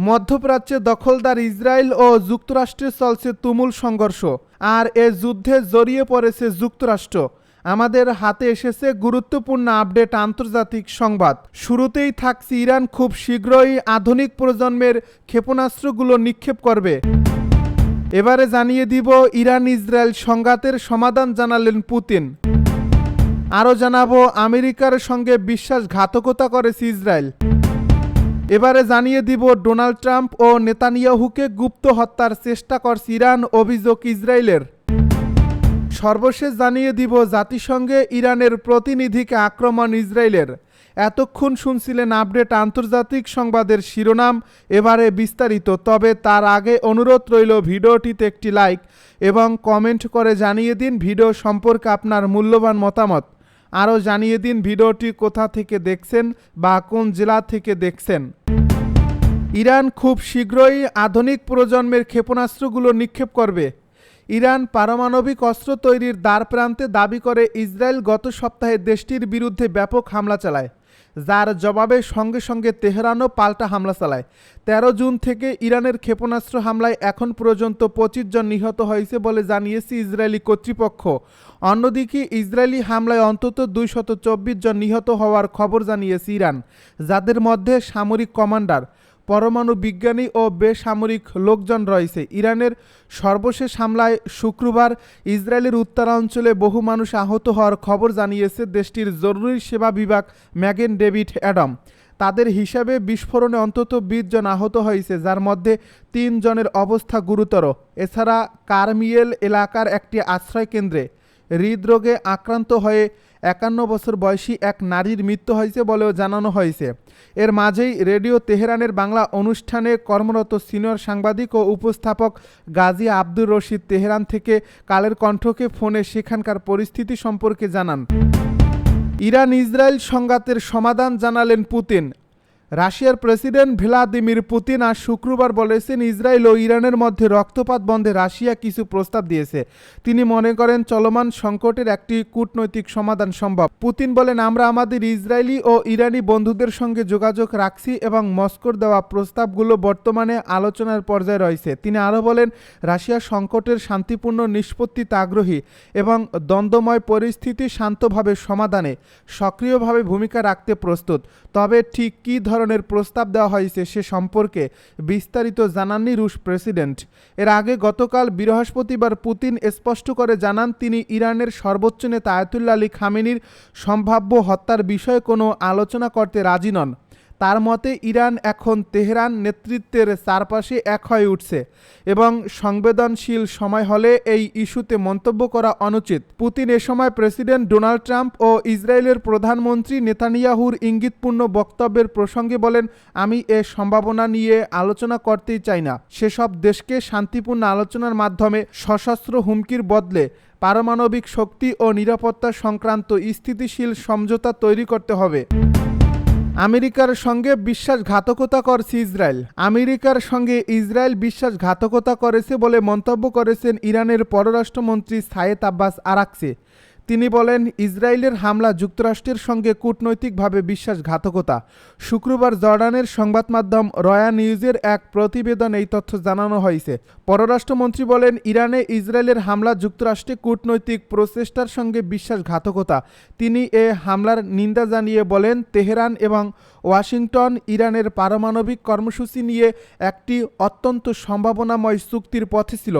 মধ্যপ্রাচ্যে দখলদার ইসরায়েল ও যুক্তরাষ্ট্রে চলছে তুমুল সংঘর্ষ, আর এ যুদ্ধে জড়িয়ে পড়েছে যুক্তরাষ্ট্র। আমাদের হাতে এসেছে গুরুত্বপূর্ণ আপডেট আন্তর্জাতিক সংবাদ। শুরুতেই থাকছে ইরান খুব শীঘ্রই আধুনিক প্রজন্মের ক্ষেপণাস্ত্রগুলো নিক্ষেপ করবে। এবারে জানিয়ে দিব ইরান ইসরায়েল সংঘাতের সমাধান জানালেন পুতিন। আরও জানাবো আমেরিকার সঙ্গে বিশ্বাসঘাতকতা করেছে ইসরায়েল। এবারে জানিয়ে দিব ডোনাল্ড ট্রাম্প ও নেতানিয়াহুকে গুপ্ত হত্যার চেষ্টা করছে ইরান, অভিযোগ ইসরায়েলের। সর্বশেষ জানিয়ে দিব জাতিসংঘে ইরানের প্রতিনিধিকে আক্রমণ ইসরায়েলের। এতক্ষণ শুনছিলেন আপডেট আন্তর্জাতিক সংবাদের শিরোনাম, এবারে বিস্তারিত। তবে তার আগে অনুরোধ রইল ভিডিওটিতে একটি লাইক এবং কমেন্ট করে জানিয়ে দিন ভিডিও সম্পর্কে আপনার মূল্যবান মতামত। আরও জানিয়ে দিন ভিডিওটি কোথা থেকে দেখছেন বা কোন জেলা থেকে দেখছেন। ইরান খুব শীঘ্রই আধুনিক প্রজন্মের ক্ষেপণাস্ত্রগুলো নিক্ষেপ করবে। ইরান পারমাণবিক অস্ত্র তৈরির দ্বারপ্রান্তে দাবি করে ইসরায়েল গত সপ্তাহে দেশটির বিরুদ্ধে ব্যাপক হামলা চালায়, যার জবাবে সঙ্গে সঙ্গে তেহরানও পাল্টা হামলা চালায়। 13 জুন থেকে ইরানের ক্ষেপণাস্ত্র হামলায় এখন পর্যন্ত 25 জন নিহত হয়েছে বলে জানিয়েছে ইসরায়েলি কর্তৃপক্ষ। অন্যদিকে ইসরায়েলি হামলায় অন্তত 224 জন নিহত হওয়ার খবর জানিয়েছে ইরান, যাদের মধ্যে সামরিক কমান্ডার, পরমাণু বিজ্ঞানী ও বেসামরিক লোকজন রয়েছে। ইরানের সর্বশেষ হামলায় শুক্রবার ইসরায়েলের উত্তরাঞ্চলে বহু মানুষ আহত হওয়ার খবর জানিয়েছে দেশটির জরুরি সেবা বিভাগ ম্যাগেন ডেভিড অ্যাডাম। তাদের হিসাবে বিস্ফোরণে অন্তত 20 জন আহত হয়েছে, যার মধ্যে 3 জনের অবস্থা গুরুতর। এছাড়া কারমিয়েল এলাকার একটি আশ্রয় কেন্দ্রে হৃদরোগে আক্রান্ত হয়ে 51 বছর বয়সী এক নারীর মৃত্যু হয়েছে বলেও জানানো হয়েছে। এর মাঝেই রেডিও তেহরানের বাংলা অনুষ্ঠানে কর্মরত সিনিয়র সাংবাদিক ও উপস্থাপক গাজী আব্দুর রশিদ তেহরান থেকে কালের কণ্ঠকে ফোনে সেখানকার পরিস্থিতি সম্পর্কে জানান। ইরান ইসরায়েল সংঘাতের সমাধান জানালেন পুতিন। রাশিয়ার প্রেসিডেন্ট ভ্লাদিমির পুতিন আজ শুক্রবার বলেছেন ইসরায়েল ও ইরানের মধ্যে রক্তপাত বন্ধে রাশিয়া কিছু প্রস্তাব দিয়েছে। তিনি মনে করেন চলমান সংকটের একটি কূটনৈতিক সমাধান সম্ভব। পুতিন বলেন, আমরা আমাদের ইসরায়েলি ও ইরানি বন্ধুদের সঙ্গে যোগাযোগ রাখছি এবং মস্কোর দেওয়া প্রস্তাবগুলো বর্তমানে আলোচনার পর্যায়ে রয়েছে। তিনি আরও বলেন, রাশিয়া সংকটের শান্তিপূর্ণ নিষ্পত্তিতে আগ্রহী এবং দ্বন্দ্বময় পরিস্থিতি শান্তভাবে সমাধানে সক্রিয়ভাবে ভূমিকা রাখতে প্রস্তুত। তবে ঠিক কী ধরনের প্রস্তাব দেওয়া হয়েছে সে সম্পর্কে বিস্তারিত জানাননি রুশ প্রেসিডেন্ট। এর আগে গতকাল বৃহস্পতিবার পুতিন স্পষ্ট করে জানান তিনি ইরানের সর্বোচ্চ নেতা আয়াতুল্লাহ আলী খামেনির সম্ভাব্য হত্যার বিষয়ে কোনো আলোচনা করতে রাজি নন। তার মতে ইরান এখন তেহরান নেতৃত্বের চারপাশে এক হয়ে উঠছে এবং সংবেদনশীল সময় হলে এই ইস্যুতে মন্তব্য করা অনুচিত। পুতিন এ সময় প্রেসিডেন্ট ডোনাল্ড ট্রাম্প ও ইসরায়েলের প্রধানমন্ত্রী নেতানিয়াহুর ইঙ্গিতপূর্ণ বক্তব্যের প্রসঙ্গে বলেন, আমি এ সম্ভাবনা নিয়ে আলোচনা করতেই চাই না। সেসব দেশকে শান্তিপূর্ণ আলোচনার মাধ্যমে সশস্ত্র হুমকির বদলে পারমাণবিক শক্তি ও নিরাপত্তা সংক্রান্ত স্থিতিশীল সমঝোতা তৈরি করতে হবে। আমেরিকার সঙ্গে বিশ্বাসঘাতকতা করছে ইসরায়েল। আমেরিকার সঙ্গে ইসরায়েল বিশ্বাসঘাতকতা করেছে বলে মন্তব্য করেছেন ইরানের পররাষ্ট্রমন্ত্রী সায়েদ আব্বাস আরাকচি। তিনি বলেন, ইসরায়েলের হামলা যুক্তরাষ্ট্রের সঙ্গে কূটনৈতিকভাবে বিশ্বাসঘাতকতা। শুক্রবার জর্ডানের সংবাদ মাধ্যম রয়া নিউজের এক প্রতিবেদন এই তথ্য জানানো হয়েছে। পররাষ্ট্রমন্ত্রী বলেন, ইরানে ইসরায়েলের হামলা যুক্তরাষ্ট্রে কূটনৈতিক প্রচেষ্টার সঙ্গে বিশ্বাসঘাতকতা। তিনি এ হামলার নিন্দা জানিয়ে বলেন, তেহরান এবং ওয়াশিংটন ইরানের পারমাণবিক কর্মসূচি নিয়ে একটি অত্যন্ত সম্ভাবনাময় চুক্তির পথে ছিল।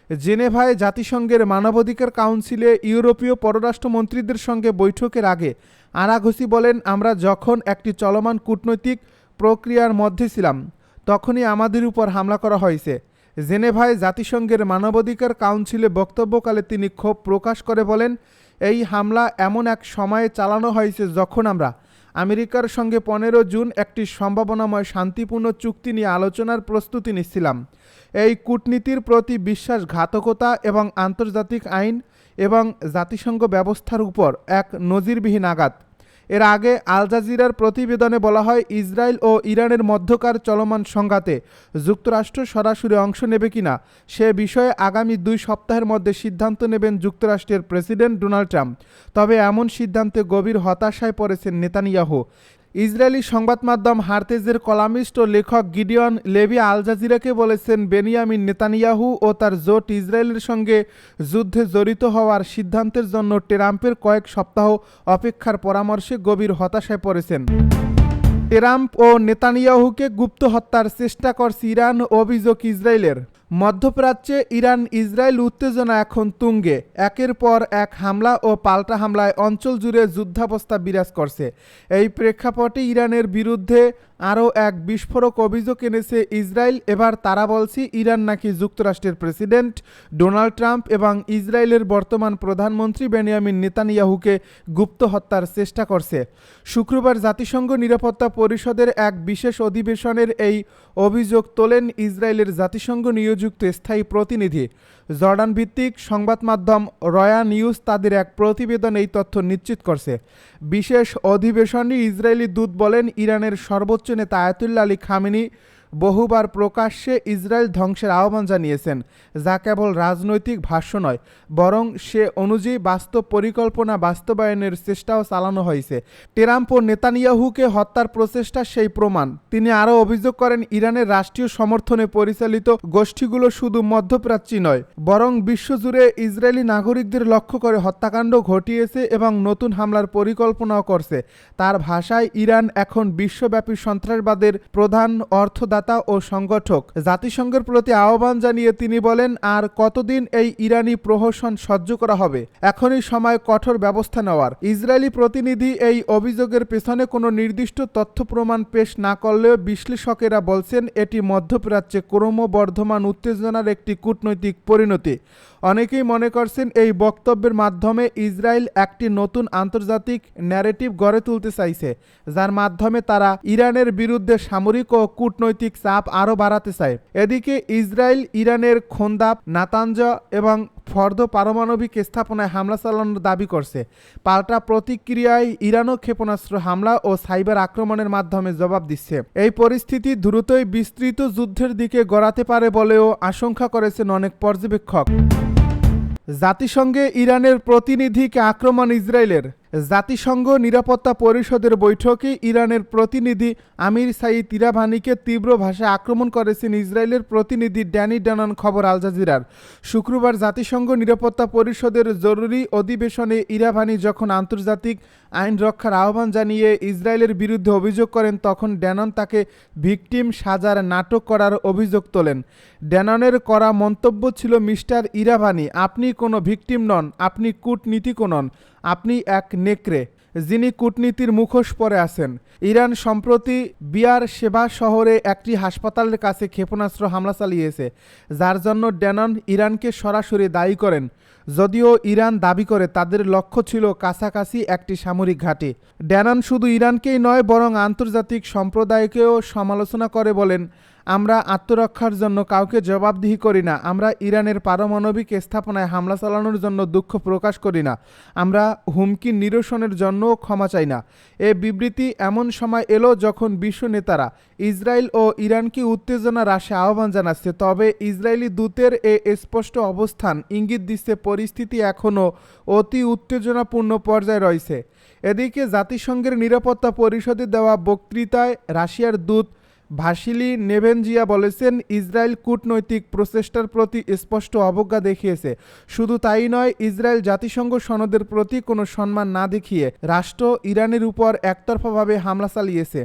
জেনেভায় জাতিসংঘের মানবাধিকার কাউন্সিলে ইউরোপীয় পররাষ্ট্রমন্ত্রীদের সঙ্গে বৈঠকের আগে আরাঘসি বলেন, আমরা যখন একটি চলমান কূটনৈতিক প্রক্রিয়ার মধ্যে ছিলাম তখনই আমাদের উপর হামলা করা হয়েছে। জেনেভায় জাতিসংঘের মানবাধিকার কাউন্সিলে বক্তব্যকালে তিনি ক্ষোভ প্রকাশ করে বলেন, এই হামলা এমন এক সময়ে চালানো হয়েছে যখন আমরা আমেরিকার সঙ্গে 15 জুন একটি সম্ভাবনাময় শান্তিপূর্ণ চুক্তি নিয়ে আলোচনার প্রস্তুতি নিচ্ছিলাম। এই কূটনীতির প্রতি বিশ্বাসঘাতকতা এবং আন্তর্জাতিক আইন এবং জাতিসংঘ ব্যবস্থার উপর এক নজিরবিহীন আঘাত। এর আগে আল জাজিরার প্রতিবেদনে বলা হয়, ইসরায়েল ও ইরানের মধ্যকার চলমান সংঘাতে যুক্তরাষ্ট্র সরাসরি অংশ নেবে কিনা সে বিষয়ে আগামী 2 সপ্তাহের মধ্যে সিদ্ধান্ত নেবেন যুক্তরাষ্ট্রের প্রেসিডেন্ট ডোনাল্ড ট্রাম্প। তবে এমন সিদ্ধান্তে গভীর হতাশায় পড়েছেন নেতানিয়াহু। ইসরায়েলি সংবাদ মাধ্যম হারতেজের কলামিস্ট ও লেখক গিডিয়ন লেভি আল জাজিরাকে বলেছেন, বেনিয়ামিন নেতানিয়াহু ও তার জোট ইসরায়েলের সঙ্গে যুদ্ধে জড়িত হওয়ার সিদ্ধান্তের জন্য ট্রাম্পের কয়েক সপ্তাহ অপেক্ষার পরামর্শে গভীর হতাশায় পড়েছেন। ট্রাম্প ও নেতানিয়াহুকে গুপ্ত হত্যার চেষ্টা করছে ইরান, অভিযোগ ইসরায়েলের। মধ্যপ্রাচ্যে ইরান ইসরায়েল উত্তেজনা এখন তুঙ্গে। একের পর এক হামলা ও পাল্টা হামলায় অঞ্চল জুড়ে যুদ্ধাবস্থা বিরাজ করছে। এই প্রেক্ষাপটে ইরানের বিরুদ্ধে আরও এক বিস্ফোরক অভিযোগ এনেছে ইসরায়েল। এবার তারা বলছে ইরান নাকি যুক্তরাষ্ট্রের প্রেসিডেন্ট ডোনাল্ড ট্রাম্প এবং ইসরায়েলের বর্তমান প্রধানমন্ত্রী বেনিয়ামিন নেতানিয়াহুকে গুপ্ত হত্যার চেষ্টা করছে। শুক্রবার জাতিসংঘ নিরাপত্তা পরিষদের এক বিশেষ অধিবেশনের এই অভিযোগ তোলেন ইসরায়েলের জাতিসংঘ নিয়োজিত স্থায়ী প্রতিনিধি। জর্ডান ভিত্তিক সংবাদ মাধ্যম রয়া নিউজ তাদের এক প্রতিবেদন এই তথ্য নিশ্চিত করছে। বিশেষ অধিবেশনে ইসরায়েলি দূত বলেন, ইরানের সর্বোচ্চ নেতা আয়াতুল্লাহ আলী খামেনি বহুবার প্রকাশ্যে ইসরায়েল ধ্বংসের আহ্বান জানিয়েছেন, যা কেবল রাজনৈতিক ভাষ্য নয়, বরং সে অনুযায়ী বাস্তব পরিকল্পনা বাস্তবায়নের চেষ্টাও চালানো হয়েছে। ট্রাম্প ও নেতানিয়াহুকে হত্যার প্রচেষ্টা সেই প্রমাণ। তিনি আরও অভিযোগ করেন, ইরানের রাষ্ট্রীয় সমর্থনে পরিচালিত গোষ্ঠীগুলো শুধু মধ্যপ্রাচ্যই নয়, বরং বিশ্বজুড়ে ইসরায়েলি নাগরিকদের লক্ষ্য করে হত্যাকাণ্ড ঘটিয়েছে এবং নতুন হামলার পরিকল্পনাও করছে। তার ভাষায়, ইরান এখন বিশ্বব্যাপী সন্ত্রাসবাদের প্রধান অর্থদাতা ও সংগঠক। জাতিসংঘের প্রতি আহ্বান জানিয়ে তিনি বলেন, আর কতদিন এই ইরানি প্রহসন সহ্য করা হবে? এখনই সময় কঠোর ব্যবস্থা নেওয়ার। ইসরায়েলি প্রতিনিধি এই অভিযোগের পেছনে কোনো নির্দিষ্ট তথ্য প্রমাণ পেশ না করলেও বিশ্লেষকেরা বলছেন, এটি মধ্যপ্রাচ্যে ক্রমবর্ধমান উত্তেজনার একটি কূটনৈতিক পরিণতি। অনেকেই মনে করছেন, এই বক্তব্যের মাধ্যমে ইসরায়েল একটি নতুন আন্তর্জাতিক ন্যারেটিভ গড়ে তুলতে চাইছে, যার মাধ্যমে তারা ইরানের বিরুদ্ধে সামরিক ও কূটনৈতিক চাপ আরও বাড়াতে চায়। এদিকে ইসরায়েল ইরানের খোন্দাব, নাতানজ এবং ফর্দ পারমাণবিক স্থাপনায় হামলা চালানোর দাবি করছে। পাল্টা প্রতিক্রিয়ায় ইরানও ক্ষেপণাস্ত্র হামলা ও সাইবার আক্রমণের মাধ্যমে জবাব দিচ্ছে। এই পরিস্থিতি দ্রুতই বিস্তৃত যুদ্ধের দিকে গড়াতে পারে বলেও আশঙ্কা করেছেন অনেক পর্যবেক্ষক। জাতিসংঘে ইরানের প্রতিনিধিকে আক্রমণ ইসরায়েলের। জাতিসংঘ নিরাপত্তা পরিষদের বৈঠকে ইরানের প্রতিনিধি আমির সাইদ ইরাভানিকে তীব্র ভাষায় আক্রমণ করেছেন ইসরায়েলের প্রতিনিধি ড্যানি ড্যানন, খবর আল জাজিরার। শুক্রবার জাতিসংঘ নিরাপত্তা পরিষদের জরুরি অধিবেশনে ইরাভানি যখন আন্তর্জাতিক আইন রক্ষার আহ্বান জানিয়ে ইসরায়েলের বিরুদ্ধে অভিযোগ করেন, তখন ড্যানন তাকে ভিকটিম সাজার নাটক করার অভিযোগ তোলেন। ড্যাননের করা মন্তব্য ছিল, মিস্টার ইরাভানি, আপনি কোনো ভিকটিম নন, আপনি কূটনীতিকও নন, আপনি এক নেকড়ে যিনি কূটনীতির মুখোশ পরে আছেন। ইরান সম্প্রতি বিয়ার শেবা শহরে একটি হাসপাতালের কাছে ক্ষেপণাস্ত্র হামলা চালিয়েছে, যার জন্য ড্যানন ইরানকে সরাসরি দায়ী করেন। যদিও ইরান দাবি করে তাদের লক্ষ্য ছিল কাছাকাছি একটি সামরিক ঘাঁটি। ড্যানন শুধু ইরানকেই নয়, বরং আন্তর্জাতিক সম্প্রদায়কেও সমালোচনা করে বলেন, আমরা আত্মরক্ষার জন্য কাউকে জবাবদিহি করি না, আমরা ইরানের পারমাণবিক স্থাপনায় হামলা চালানোর জন্য দুঃখ প্রকাশ করি না, আমরা হুমকি নিরসনের জন্য ক্ষমা চাই না। এ বিবৃতি এমন সময় এলো যখন বিশ্ব নেতারা ইসরায়েল ও ইরানকে উত্তেজনা হ্রাসে আহ্বান জানাচ্ছে। তবে ইসরায়েলি দূতের এ স্পষ্ট অবস্থান ইঙ্গিত দিচ্ছে পরিস্থিতি এখনও অতি উত্তেজনাপূর্ণ পর্যায়ে রয়েছে। এদিকে জাতিসংঘের নিরাপত্তা পরিষদে দেওয়া বক্তৃতায় রাশিয়ার দূত ভাসিলি নেভেনজিয়া বলেছেন, ইসরায়েল কূটনৈতিক প্রচেষ্টার প্রতি স্পষ্ট অবজ্ঞা দেখিয়েছে। শুধু তাই নয়, ইসরায়েল জাতিসংঘ সনদের প্রতি কোনো সম্মান না দেখিয়ে রাষ্ট্র ইরানের উপর একতরফাভাবে হামলা চালিয়েছে।